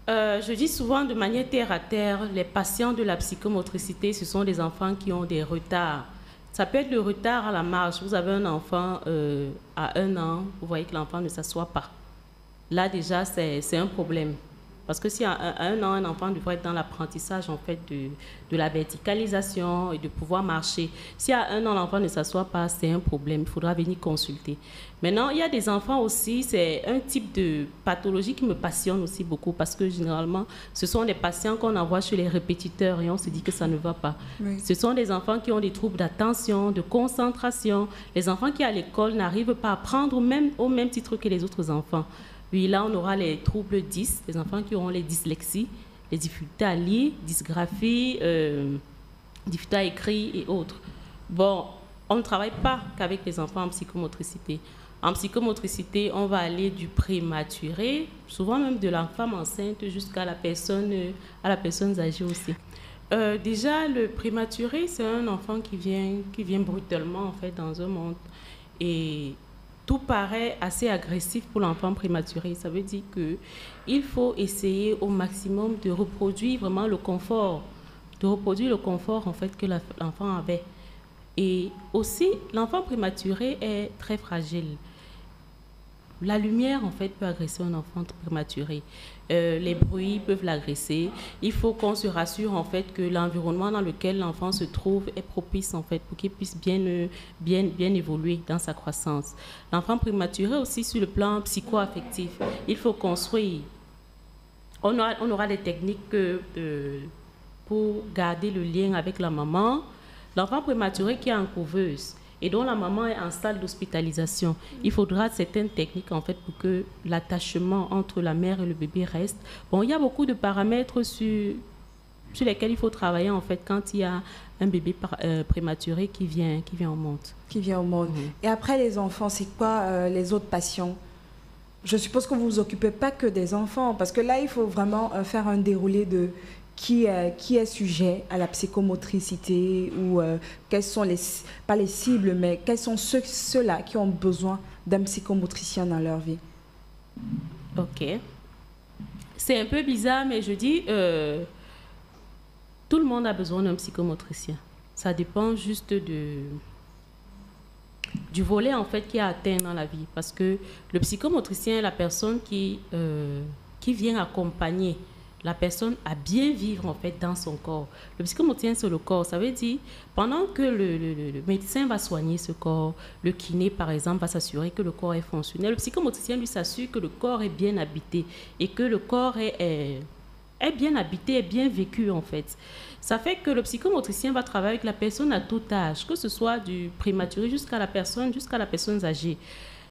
Je dis souvent de manière terre à terre, les patients de la psychomotricité, ce sont des enfants qui ont des retards. Ça peut être le retard à la marche. Vous avez un enfant à 1 an, vous voyez que l'enfant ne s'assoit pas. Là déjà, c'est un problème. Parce que si à 1 an, un enfant devrait être dans l'apprentissage en fait de la verticalisation et de pouvoir marcher. Si à 1 an, l'enfant ne s'assoit pas, c'est un problème. Il faudra venir consulter. Maintenant, il y a des enfants aussi, c'est un type de pathologie qui me passionne aussi beaucoup parce que généralement, ce sont des patients qu'on envoie chez les répétiteurs et on se dit que ça ne va pas. Oui. Ce sont des enfants qui ont des troubles d'attention, de concentration. Les enfants qui à l'école n'arrivent pas à apprendre même, au même titre que les autres enfants. Oui, là, on aura les troubles 10, les enfants qui auront les dyslexies, les difficultés à lire, dysgraphie, difficultés à écrire et autres. Bon, on ne travaille pas qu'avec les enfants en psychomotricité. En psychomotricité, on va aller du prématuré, souvent même de la femme enceinte jusqu'à la personne âgée aussi. Déjà, le prématuré, c'est un enfant qui vient brutalement en fait dans un monde et tout paraît assez agressif pour l'enfant prématuré. Ça veut dire qu'il faut essayer au maximum de reproduire vraiment le confort, en fait que l'enfant avait. Et aussi, l'enfant prématuré est très fragile. La lumière, en fait, peut agresser un enfant prématuré. Les bruits peuvent l'agresser. Il faut qu'on se rassure, en fait, que l'environnement dans lequel l'enfant se trouve est propice, en fait, pour qu'il puisse bien évoluer dans sa croissance. L'enfant prématuré aussi, sur le plan psycho-affectif, il faut construire. On aura des techniques pour garder le lien avec la maman. L'enfant prématuré qui est en couveuse et dont la maman est en salle d'hospitalisation, il faudra certaines techniques en fait pour que l'attachement entre la mère et le bébé reste. Bon, il y a beaucoup de paramètres sur lesquels il faut travailler en fait quand il y a un bébé prématuré qui vient au monde. Et après les enfants, c'est quoi les autres patients? Je suppose que vous vous occupez pas que des enfants, parce que là, il faut vraiment faire un déroulé de qui est sujet à la psychomotricité ou quels sont pas les cibles, mais quels sont ceux-là qui ont besoin d'un psychomotricien dans leur vie. Ok. C'est un peu bizarre, mais je dis, tout le monde a besoin d'un psychomotricien. Ça dépend juste du volet en fait qui est atteint dans la vie, parce que le psychomotricien est la personne qui vient accompagner la personne à bien vivre en fait dans son corps. Le psychomotricien c'est le corps, ça veut dire pendant que le médecin va soigner ce corps, le kiné par exemple va s'assurer que le corps est fonctionnel, le psychomotricien lui s'assure que le corps est bien habité et que le corps est bien habité, est bien vécu en fait. Ça fait que le psychomotricien va travailler avec la personne à tout âge, que ce soit du prématuré jusqu'à la personne âgée.